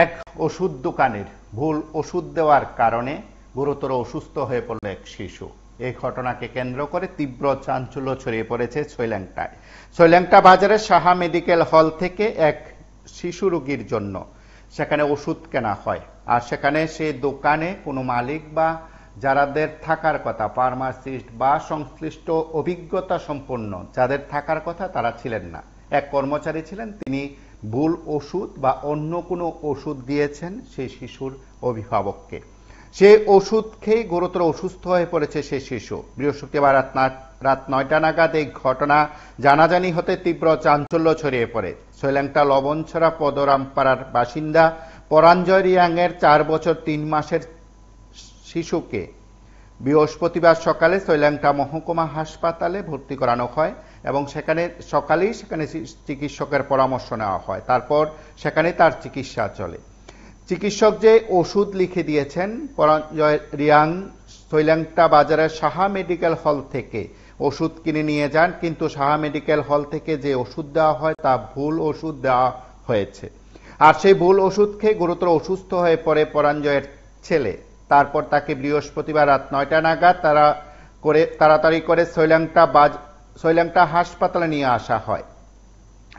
এক ওষুধ দোকানের ভুল ওষুধ দেওয়ার কারণে গুরুতর অসুস্থ হয়ে পড়ল এক শিশু। এই ঘটনাকে কেন্দ্র করে তীব্র চাঞ্চল্য ছড়িয়ে পড়েছে ছৈল্যাংটায়। ছৈল্যাংটা বাজারের সাহা মেডিকেল হল থেকে এক শিশু রোগীর জন্য সেখানে ওষুধ কেনা হয়, আর সেখানে সে দোকানে কোনো মালিক বা যাদের থাকার কথা, ফার্মাসিস্ট বা সংশ্লিষ্ট অভিজ্ঞতা সম্পন্ন যাদের থাকার কথা তারা ছিলেন না। এক কর্মচারী ছিলেন, তিনি ভুল ওষুধ বা অন্য কোনো ওষুধ দিয়েছেন সেই শিশুর অভিভাবককে। সে ওষুধ খেয়ে গুরুতর অসুস্থ হয়ে পড়েছে সেই শিশু। বৃহস্পতিবার রাত 9টা নাগাদ এই ঘটনা জানাজানি হতে তীব্র চাঞ্চল্য ছড়িয়ে পড়ে। ছৈল্যাংটা লবণছড়া পদরামপাড়ার বাসিন্দা পরাঞ্জয় রিয়াংয়ের 4 বছর 3 মাসের শিশুকে বৃহস্পতিবার সকালে ছৈল্যাংটা মহকুমা হাসপাতালে ভর্তি করানো হয় এবং সেখানে চিকিৎসকের পরামর্শ নেওয়া হয়। তারপর সেখানে তার চিকিৎসা চলে। চিকিৎসক যে ওষুধ লিখে দিয়েছেন, পরাঞ্জয় রিয়াং ছৈল্যাংটা বাজারের সাহা মেডিকেল হল থেকে ওষুধ কিনে নিয়ে যান, কিন্তু সাহা মেডিকেল হল থেকে যে ওষুধ দেওয়া হয় তা ভুল ওষুধ দেওয়া হয়েছে। আর সেই ভুল ওষুধ খেয়ে গুরুতর অসুস্থ হয়ে পড়ে পরাঞ্জয়ের ছেলে। তারপর তাকে বৃহস্পতিবার রাত 9টা নাগাদ তাড়াতাড়ি করে ছৈল্যাংটা হাসপাতালে নিয়ে আসা হয়।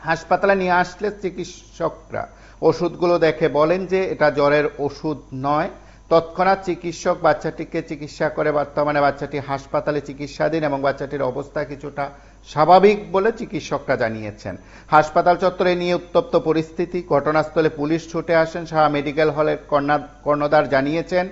হাসপাতালে নিয়ে আসলে চিকিৎসকরা ওষুধগুলো দেখে বলেন যে এটা জ্বরের ওষুধ নয়। তৎক্ষণাৎ চিকিৎসক বাচ্চাটিকে চিকিৎসা করে বর্তমানে বাচ্চাটি হাসপাতালে চিকিৎসাধীন এবং বাচ্চাটির অবস্থা কিছুটা স্বাভাবিক বলে চিকিৎসকরা জানিয়েছেন। হাসপাতাল চত্বরে নিয়ে উত্তপ্ত পরিস্থিতি। ঘটনাস্থলে পুলিশ ছুটে আসেন। সাহা মেডিকেল হলের কর্ণধার জানিয়েছেন,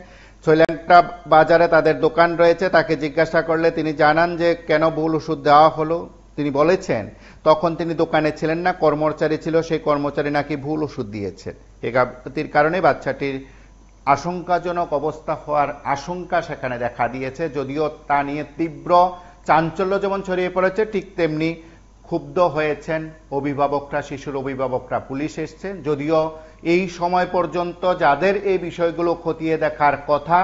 ছৈল্যাংটা বাজারে তাদের দোকান রয়েছে। তাকে জিজ্ঞাসা করলে তিনি জানান যে কেন ভুল ওষুধ দেওয়া হলো। তিনি বলেছেন তখন তিনি দোকানে ছিলেন না, কর্মচারী ছিল, সেই কর্মচারী নাকি ভুল ওষুধ দিয়েছেন। এই গাফিলতির কারণে বাচ্চাটির আশঙ্কাজনক অবস্থা হওয়ার আশঙ্কা সেখানে দেখা দিয়েছে। যদিও তা নিয়ে তীব্র চাঞ্চল্য যেমন ছড়িয়ে পড়েছে, ঠিক তেমনি ক্ষুব্ধ হয়েছেন অভিভাবকরা, শিশুর অভিভাবকরা। পুলিশ এসছেন, যদিও এই সময় পর্যন্ত যাদের এই বিষয়গুলো খতিয়ে দেখার কথা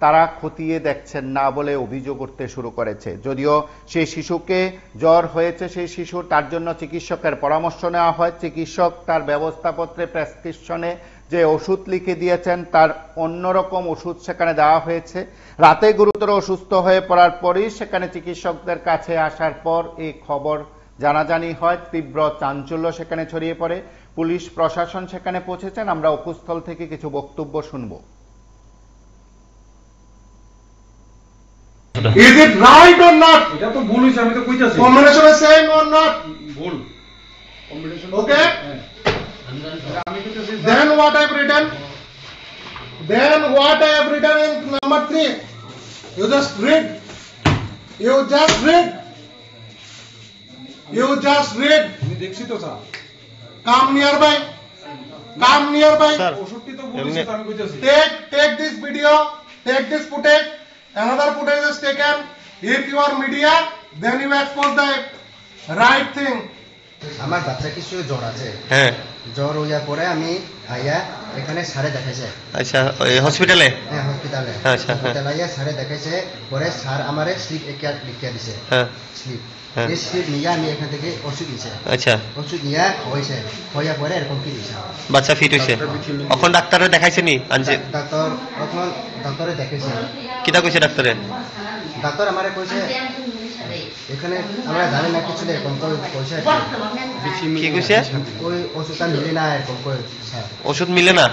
তারা খতিয়ে দেখছেন না বলে অভিযোগ করতে শুরু করেছে। যদিও সেই শিশুকে জ্বর হয়েছে, সেই শিশুর তার জন্য চিকিৎসকের পরামর্শ নেওয়া হয়। চিকিৎসক তার ব্যবস্থাপত্রে প্রেসক্রিপশনে যে ওষুধ লিখে দিয়েছেন তার অন্যরকম ওষুধ সেখানে দেওয়া হয়েছে। রাতে গুরুতর অসুস্থ হয়ে পড়ার পরই সেখানে চিকিৎসকদের কাছে আসার পর এই খবর জানাজানি হয়। তীব্র চাঞ্চল্য সেখানে ছড়িয়ে পড়ে। পুলিশ প্রশাসন সেখানে পৌঁছেছেন। আমরা উপস্থল থেকে কিছু বক্তব্য শুনবো। Is it right or not? এটা তো ভুল হইছে, আমি তো কইতাছি Combination is saying or not? ভুল কম্বিনেশন। Okay. আমি কইতাছি Then what I have written? Then what I have written in number 3? You just read. You just read. You just read. আমি দেখছি তো sir, Come nearby. Come nearby. ওষুধটি তো ভুল হইছে, আমি কইতাছি Take this video. Take this footage. Another footage is taken. If you are media, then you expose the right thing. আমার বাচ্চা কিছু জ্বর আছে, হ্যাঁ জ্বর হইয়ার পরে আমি আইয়া এখানে সারে দেখাইছে। আচ্ছা, ওই হসপিটালে? হ্যাঁ হসপিটালে। আচ্ছা, হসপিটালে আইয়া সারে দেখাইছে, পরে স্যার আমারে স্লিপ লিখিয়া দিছে। হ্যাঁ স্লিপ, হ্যাঁ। এই স্লিপ নিয়ে আমি এখান থেকে ওষুধ দিছে। আচ্ছা, ওষুধ নিয়ে হয়েছে, হইয়া পরে এরকম কি দিছে। বাচ্চা ফিট হইছে। এখন ডাক্তারে দেখাইছে নি? আনছে ডাক্তার, এখন ডাক্তারে দেখাইছে। কিটা কইছে ডাক্তারে? ডাক্তার আমারে কইছে এখানে আমরা জানি না কিছু, এরকম কইছে। কি কইছে? ওই ওষুধটা মিলে না, এরকম কই স্যার। ওষুধ মিলে না?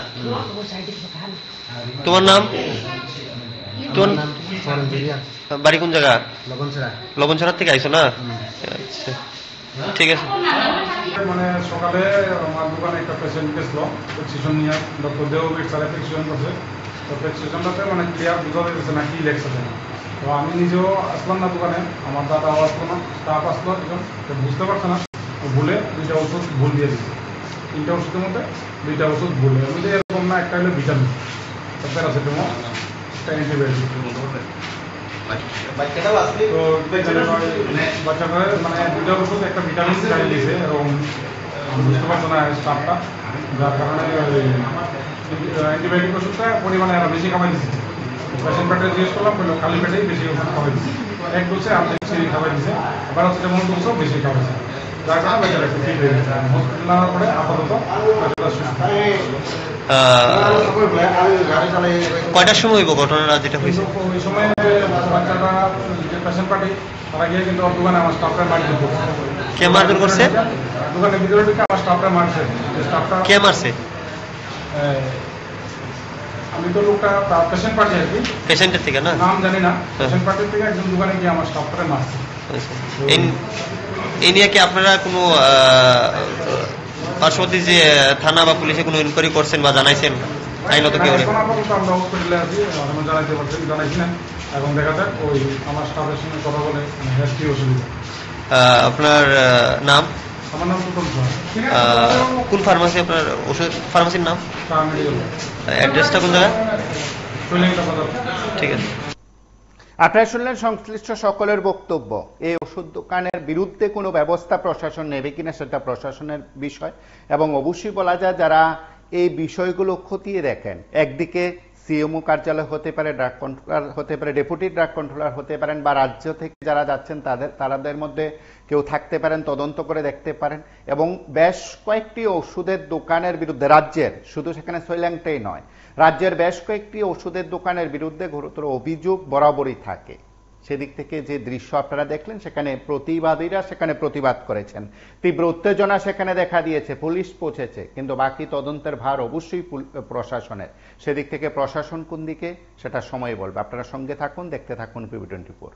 তোমার নাম? তোমার নাম সরঞ্জিয়া। বাড়ি কোন জায়গা? লবণছড়া। লবণছড়া থেকে আইছো না? আচ্ছা, ঠিক আছে। মানে সকালে আমার দোকানে একটা পেশেন্ট গেছিল, প্রেসক্রিপশন নিয়ে ডক্টর দেববীর স্যার প্রেসক্রিপশন করছে। তো প্রেসক্রিপশনটাতে মানে ক্লিয়ার বোঝা যাচ্ছে না কি লেখছে। তো আমি নিজেও আসলাম না দোকানে, আমার দাদাও আসলো না, স্টাফ আসলো একজন, তো বুঝতে পারছে না, ভুলে 2টা ওষুধ ভুল দিয়ে দিচ্ছে। 3টা ওষুধের মধ্যে 2টা ওষুধ ভুল। আমি তো এরকম না, একটা হলো ভিটামিন, প্যারাসিটামল, একটা অ্যান্টিবায়োটিক। তো বাচ্চাটা মানে 2টা ওষুধ একটা ভিটামিন খাইয়ে দিয়েছে এবং বুঝতে পারছে না স্টাফটা, যার কারণে অ্যান্টিবায়োটিক ওষুধটা পরিমাণে আরো বেশি খাওয়াই দিচ্ছে। পেশেন্ট পেটে জিজ্ঞেস করলাম, বললো খালি পেটেই বেশি ওষুধ খাওয়াই দিচ্ছে। এক ডোজে 8 খাওয়াই দিচ্ছে, প্যারাসিটামল ডোজও বেশি খাওয়াইছে। তো যার কারণে বেচারা একটু ঠিক হয়ে গেছে। হসপিটাল নেওয়ার পরে আপাতত বেচারা সুস্থ। কয়টার সময় হইব ঘটনাটা যেটা হয়েছে? কিন্তু ওই সময় যে বাচ্চাটা যে পেশেন্ট পার্টি তারা গিয়ে কিন্তু ওর দোকানে আমার স্টাফরা মারধর করছে। কে মারধর করছে? দোকানের ভিতরে ঢুকে আমার স্টাফরা মারছে। যে স্টাফটা কে মারছে? আমি তো লোকটা পেশেন্ট পার্টি আর কি, পেশেন্টের থেকে না? নাম জানি না, পেশেন্ট পার্টির থেকে একজন দোকানে গিয়ে আমার স্টাফরা মারছে। এই নিয়ে কি আপনারা কোনো পার্শ্ববর্তী যে থানা বা পুলিশে কোনো ইনকোয়ারি করছেন বা জানাইছেন আইনত কেউ? এখন আপাতত আমরা হসপিটালে আছি, এখন জানাইতে পারছি জানাইছি না। এখন দেখা যাক ওই আমার স্টাফের সঙ্গে কথা বলে কি অসুবিধা। আপনার নাম? আমার নাম টুটন সোহাগ, কোন ফার্মাসি আপনার ওষুধ ফার্মাসির নাম? মেডিকেল, অ্যাড্রেসটা কোন জায়গা? শৈলেন্দ্র বাজার। ঠিক আছে। আপনারা শুনলেন সংশ্লিষ্ট সকলের বক্তব্য। এই ওষুধ দোকানের বিরুদ্ধে কোনো ব্যবস্থা প্রশাসন নেবে কিনা সেটা প্রশাসনের বিষয়, এবং অবশ্যই বলা যায় যারা এই বিষয়গুলো খতিয়ে দেখেন, একদিকে সিএমও কার্যালয় হতে পারে, ড্রাগ কন্ট্রোলার হতে পারে, ডেপুটি ড্রাগ কন্ট্রোলার হতে পারেন, বা রাজ্য থেকে যারা যাচ্ছেন তাদের মধ্যে কেউ থাকতে পারেন, তদন্ত করে দেখতে পারেন। এবং বেশ কয়েকটি ওষুধের দোকানের বিরুদ্ধে রাজ্যের, শুধু সেখানে সৈল্যাংটাই নয়, রাজ্যের বেশ কয়েকটি ওষুধের দোকানের বিরুদ্ধে গুরুতর অভিযোগ বরাবরই থাকে। সেদিক থেকে যে দৃশ্য আপনারা দেখলেন, সেখানে প্রতিবাদীরা সেখানে প্রতিবাদ করেছেন, তীব্র উত্তেজনা সেখানে দেখা দিয়েছে, পুলিশ পৌঁছেছে, কিন্তু বাকি তদন্তের ভার অবশ্যই প্রশাসনের। সেদিক থেকে প্রশাসন কোন দিকে সেটা সময় বলবে। আপনারা সঙ্গে থাকুন, দেখতে থাকুন PB24।